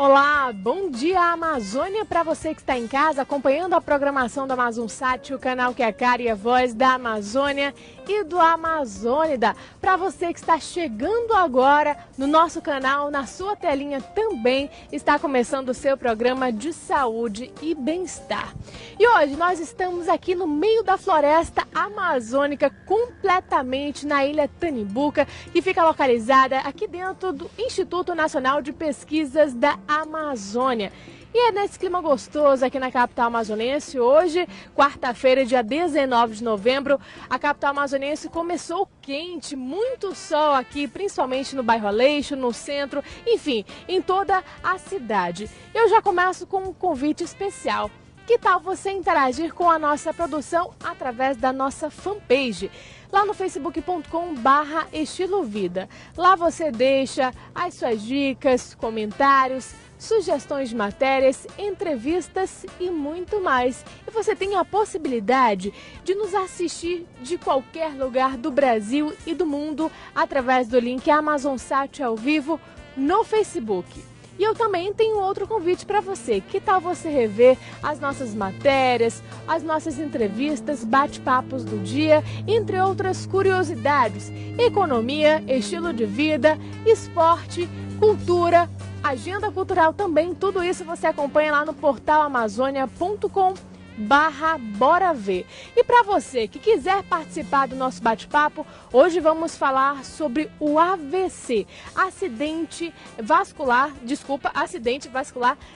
Olá, bom dia Amazônia para você que está em casa acompanhando a programação do Amazonsat, o canal que é a cara e a voz da Amazônia e do Amazônida. Para você que está chegando agora no nosso canal, na sua telinha também está começando o seu programa de saúde e bem-estar. E hoje nós estamos aqui no meio da floresta amazônica, completamente na Ilha Tanimbuca, que fica localizada aqui dentro do Instituto Nacional de Pesquisas da Amazônia. E é nesse clima gostoso aqui na capital amazonense. Hoje, quarta-feira, dia 19 de novembro, a capital amazonense começou quente, muito sol aqui, principalmente no bairro Aleixo, no centro, enfim, em toda a cidade. Eu já começo com um convite especial. Que tal você interagir com a nossa produção através da nossa fanpage? Lá no facebook.com/estilovida. Lá você deixa as suas dicas, comentários, sugestões de matérias, entrevistas e muito mais. E você tem a possibilidade de nos assistir de qualquer lugar do Brasil e do mundo através do link Amazonsat ao vivo no Facebook. E eu também tenho outro convite para você. Que tal você rever as nossas matérias, as nossas entrevistas, bate-papos do dia, entre outras curiosidades, economia, estilo de vida, esporte, cultura, agenda cultural também. Tudo isso você acompanha lá no portal amazônia.com/bora ver. E para você que quiser participar do nosso bate-papo, hoje vamos falar sobre o AVC, acidente vascular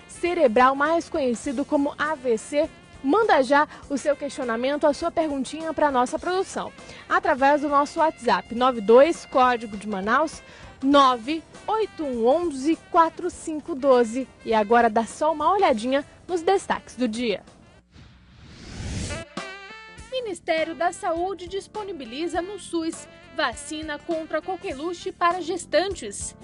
cerebral, mais conhecido como AVC. Manda já o seu questionamento, a sua perguntinha para a nossa produção, através do nosso WhatsApp 92 código de Manaus 98111 4512. E agora dá só uma olhadinha nos destaques do dia. Ministério da Saúde disponibiliza no SUS vacina contra coqueluche para gestantes.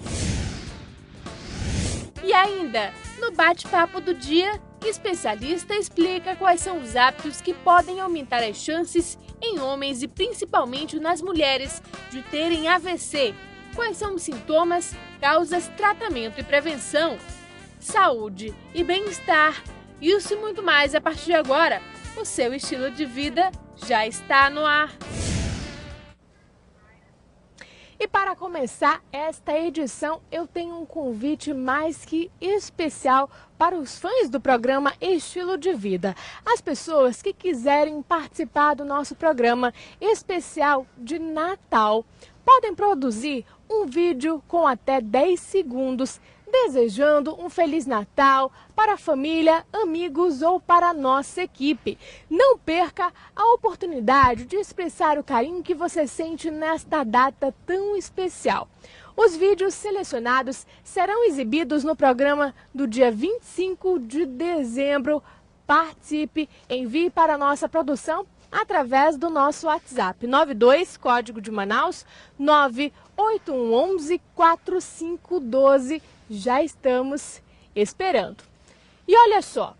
E ainda, no bate-papo do dia, especialista explica quais são os hábitos que podem aumentar as chances em homens e principalmente nas mulheres de terem AVC. Quais são os sintomas, causas, tratamento e prevenção? Saúde e bem-estar. Isso e muito mais a partir de agora. O seu estilo de vida já está no ar. E para começar esta edição, eu tenho um convite mais que especial para os fãs do programa Estilo de Vida. As pessoas que quiserem participar do nosso programa especial de Natal podem produzir um vídeo com até 10 segundos desejando um Feliz Natal para a família, amigos ou para a nossa equipe. Não perca a oportunidade de expressar o carinho que você sente nesta data tão especial. Os vídeos selecionados serão exibidos no programa do dia 25 de dezembro. Participe, envie para a nossa produção através do nosso WhatsApp 92 código de Manaus 98111 4512. Já estamos esperando. E olha só,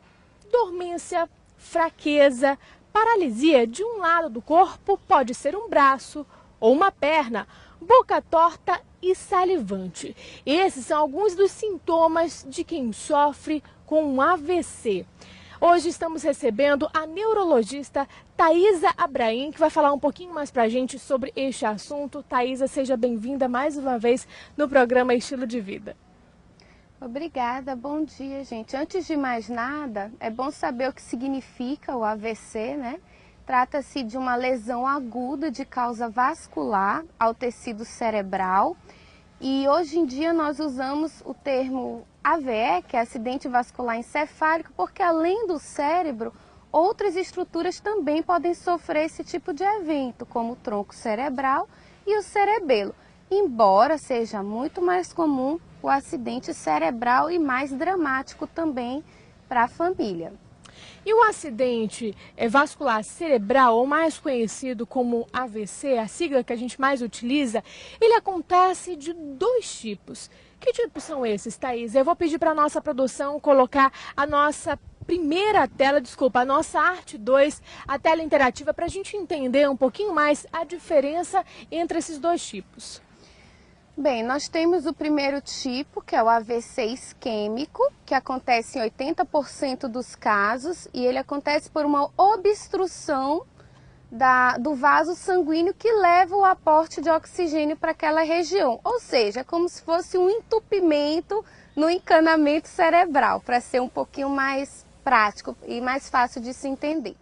dormência, fraqueza, paralisia de um lado do corpo, pode ser um braço ou uma perna, boca torta e salivante. Esses são alguns dos sintomas de quem sofre com um AVC. Hoje estamos recebendo a neurologista Thaisa Abraim, que vai falar um pouquinho mais pra gente sobre este assunto. Thaisa, seja bem-vinda mais uma vez no programa Estilo de Vida. Obrigada, bom dia, gente. Antes de mais nada, é bom saber o que significa o AVC, né? Trata-se de uma lesão aguda de causa vascular ao tecido cerebral. E hoje em dia nós usamos o termo AVE, que é acidente vascular encefálico, porque além do cérebro, outras estruturas também podem sofrer esse tipo de evento, como o tronco cerebral e o cerebelo, embora seja muito mais comum o acidente cerebral e mais dramático também para a família. E o acidente vascular cerebral, ou mais conhecido como AVC, a sigla que a gente mais utiliza, ele acontece de dois tipos. Que tipos são esses, Thaís? Eu vou pedir para a nossa produção colocar a nossa primeira tela, a nossa arte 2, a tela interativa, para a gente entender um pouquinho mais a diferença entre esses dois tipos. Bem, nós temos o primeiro tipo, que é o AVC isquêmico, que acontece em 80% dos casos, e ele acontece por uma obstrução do vaso sanguíneo que leva o aporte de oxigênio para aquela região. Ou seja, é como se fosse um entupimento no encanamento cerebral, para ser um pouquinho mais prático e mais fácil de se entender.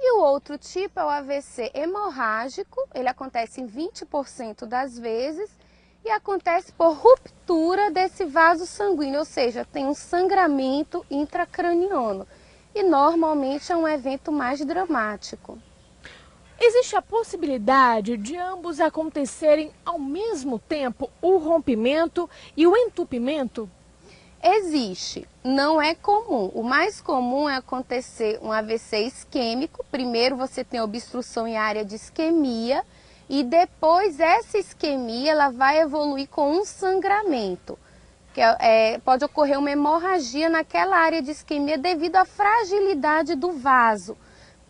E o outro tipo é o AVC hemorrágico, ele acontece em 20% das vezes e acontece por ruptura desse vaso sanguíneo, ou seja, tem um sangramento intracraniano. E normalmente é um evento mais dramático. Existe a possibilidade de ambos acontecerem ao mesmo tempo, o rompimento e o entupimento? Existe, não é comum. O mais comum é acontecer um AVC isquêmico. Primeiro você tem obstrução em área de isquemia e depois essa isquemia ela vai evoluir com um sangramento. Pode ocorrer uma hemorragia naquela área de isquemia devido à fragilidade do vaso.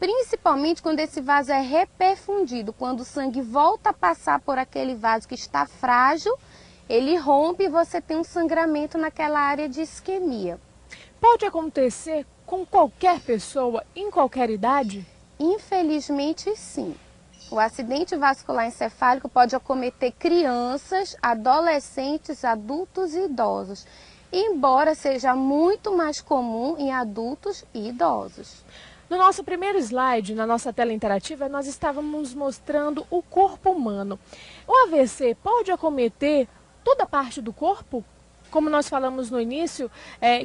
Principalmente quando esse vaso é reperfundido, quando o sangue volta a passar por aquele vaso que está frágil, ele rompe e você tem um sangramento naquela área de isquemia. Pode acontecer com qualquer pessoa, em qualquer idade? Infelizmente, sim. O acidente vascular encefálico pode acometer crianças, adolescentes, adultos e idosos, embora seja muito mais comum em adultos e idosos. No nosso primeiro slide, na nossa tela interativa, nós estávamos mostrando o corpo humano. O AVC pode acometer toda parte do corpo? Como nós falamos no início,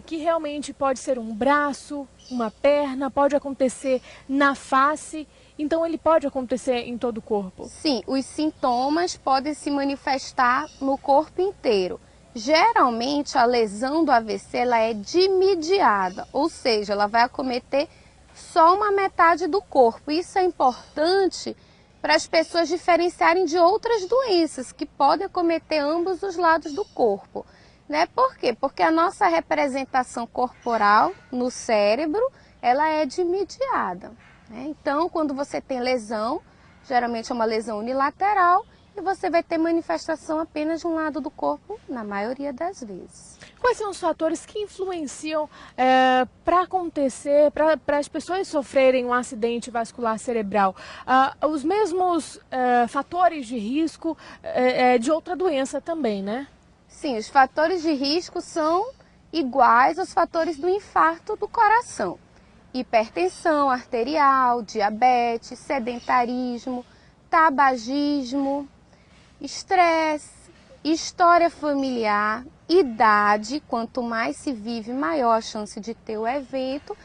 que realmente pode ser um braço, uma perna, pode acontecer na face, então ele pode acontecer em todo o corpo? Sim, os sintomas podem se manifestar no corpo inteiro. Geralmente a lesão do AVC ela é dimediada, ou seja, ela vai acometer só uma metade do corpo. Isso é importante para as pessoas diferenciarem de outras doenças que podem acometer ambos os lados do corpo. Né? Por quê? Porque a nossa representação corporal no cérebro, ela é dimediada. Né? Então, quando você tem lesão, geralmente é uma lesão unilateral, e você vai ter manifestação apenas de um lado do corpo, na maioria das vezes. Quais são os fatores que influenciam para acontecer, para as pessoas sofrerem um acidente vascular cerebral? Os mesmos fatores de risco de outra doença também, né? Sim, os fatores de risco são iguais aos fatores do infarto do coração. Hipertensão arterial, diabetes, sedentarismo, tabagismo, estresse, história familiar, idade, quanto mais se vive, maior a chance de ter o evento.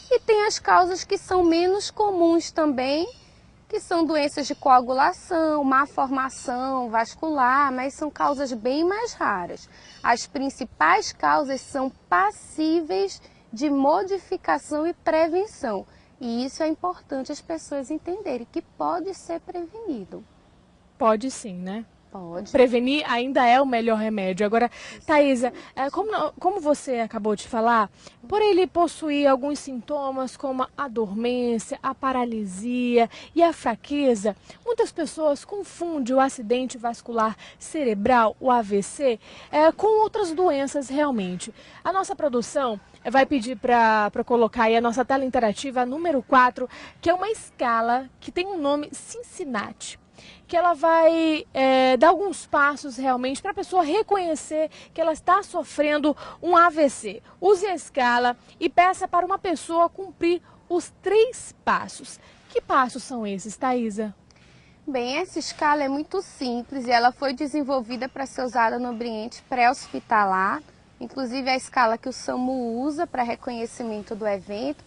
E tem as causas que são menos comuns também, que são doenças de coagulação, má formação vascular, mas são causas bem mais raras. As principais causas são passíveis de modificação e prevenção. E isso é importante as pessoas entenderem, que pode ser prevenido. Pode sim, né? Pode. Prevenir ainda é o melhor remédio. Agora, Thaisa, como você acabou de falar, por ele possuir alguns sintomas como a dormência, a paralisia e a fraqueza, muitas pessoas confundem o acidente vascular cerebral, o AVC, com outras doenças realmente. A nossa produção vai pedir para colocar aí a nossa tela interativa número 4, que é uma escala que tem um nome Cincinnati, que ela vai dar alguns passos realmente para a pessoa reconhecer que ela está sofrendo um AVC. Use a escala e peça para uma pessoa cumprir os 3 passos. Que passos são esses, Thaisa? Bem, essa escala é muito simples e ela foi desenvolvida para ser usada no ambiente pré-hospitalar. Inclusive a escala que o SAMU usa para reconhecimento do evento.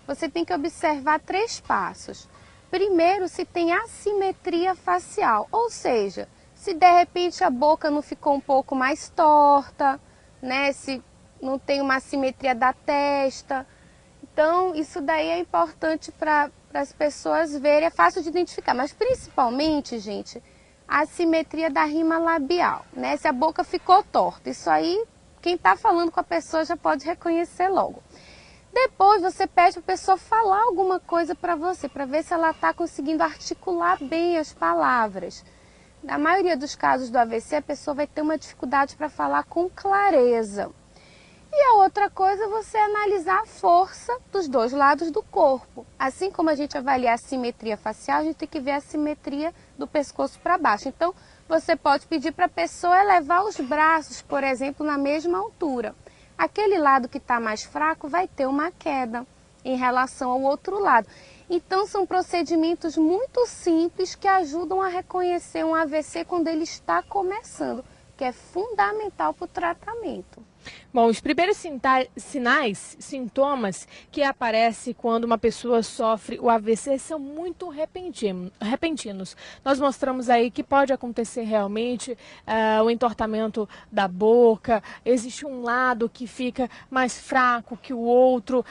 Você tem que observar 3 passos. Primeiro, se tem assimetria facial, ou seja, se de repente a boca não ficou um pouco mais torta, né? Se não tem uma assimetria da testa. Então, isso daí é importante para as pessoas verem, é fácil de identificar. Mas principalmente, gente, a assimetria da rima labial, né? Se a boca ficou torta, isso aí, quem está falando com a pessoa já pode reconhecer logo. Depois você pede para a pessoa falar alguma coisa para você, para ver se ela está conseguindo articular bem as palavras. Na maioria dos casos do AVC, a pessoa vai ter uma dificuldade para falar com clareza. E a outra coisa é você analisar a força dos dois lados do corpo. Assim como a gente avalia a simetria facial, a gente tem que ver a simetria do pescoço para baixo. Então, você pode pedir para a pessoa elevar os braços, por exemplo, na mesma altura. Aquele lado que está mais fraco vai ter uma queda em relação ao outro lado. Então, são procedimentos muito simples que ajudam a reconhecer um AVC quando ele está começando, que é fundamental para o tratamento. Bom, os primeiros sinais, sintomas que aparecem quando uma pessoa sofre o AVC são muito repentinos. Nós mostramos aí que pode acontecer realmente o entortamento da boca, existe um lado que fica mais fraco que o outro,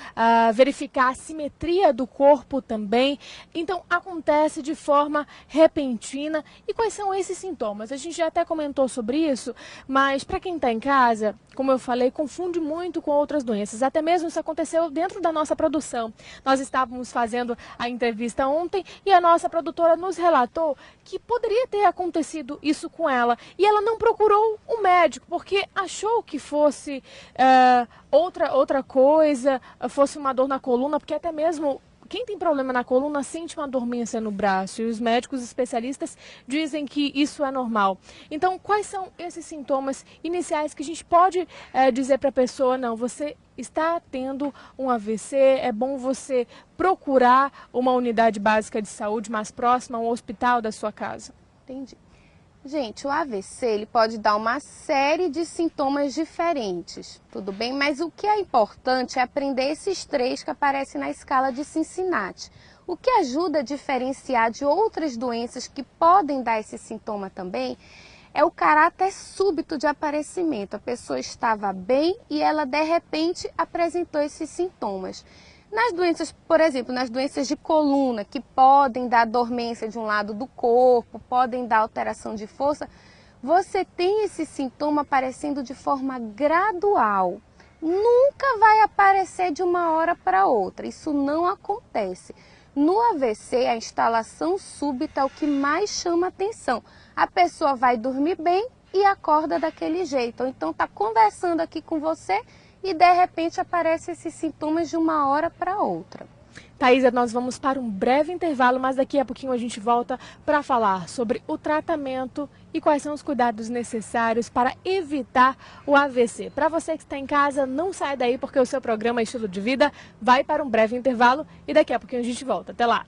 verificar a simetria do corpo também. Então, acontece de forma repentina. E quais são esses sintomas? A gente já até comentou sobre isso, mas para quem está em casa, como eu falei, confunde muito com outras doenças. Até mesmo isso aconteceu dentro da nossa produção. Nós estávamos fazendo a entrevista ontem e a nossa produtora nos relatou que poderia ter acontecido isso com ela. E ela não procurou um médico, porque achou que fosse outra coisa, fosse uma dor na coluna, porque até mesmo quem tem problema na coluna sente uma dormência no braço e os médicos especialistas dizem que isso é normal. Então, quais são esses sintomas iniciais que a gente pode dizer para a pessoa, não, você está tendo um AVC, é bom você procurar uma unidade básica de saúde mais próxima, um hospital da sua casa? Entendi. Gente, o AVC ele pode dar uma série de sintomas diferentes, tudo bem? Mas o que é importante é aprender esses 3 que aparecem na escala de Cincinnati. O que ajuda a diferenciar de outras doenças que podem dar esse sintoma também é o caráter súbito de aparecimento. A pessoa estava bem e ela de repente apresentou esses sintomas. Nas doenças, por exemplo, nas doenças de coluna, que podem dar dormência de um lado do corpo, podem dar alteração de força, você tem esse sintoma aparecendo de forma gradual. Nunca vai aparecer de uma hora para outra, isso não acontece. No AVC, a instalação súbita é o que mais chama atenção. A pessoa vai dormir bem e acorda daquele jeito, ou então está conversando aqui com você e de repente aparecem esses sintomas de uma hora para outra. Thaisa, nós vamos para um breve intervalo, mas daqui a pouquinho a gente volta para falar sobre o tratamento e quais são os cuidados necessários para evitar o AVC. Para você que está em casa, não sai daí porque o seu programa Estilo de Vida vai para um breve intervalo e daqui a pouquinho a gente volta. Até lá!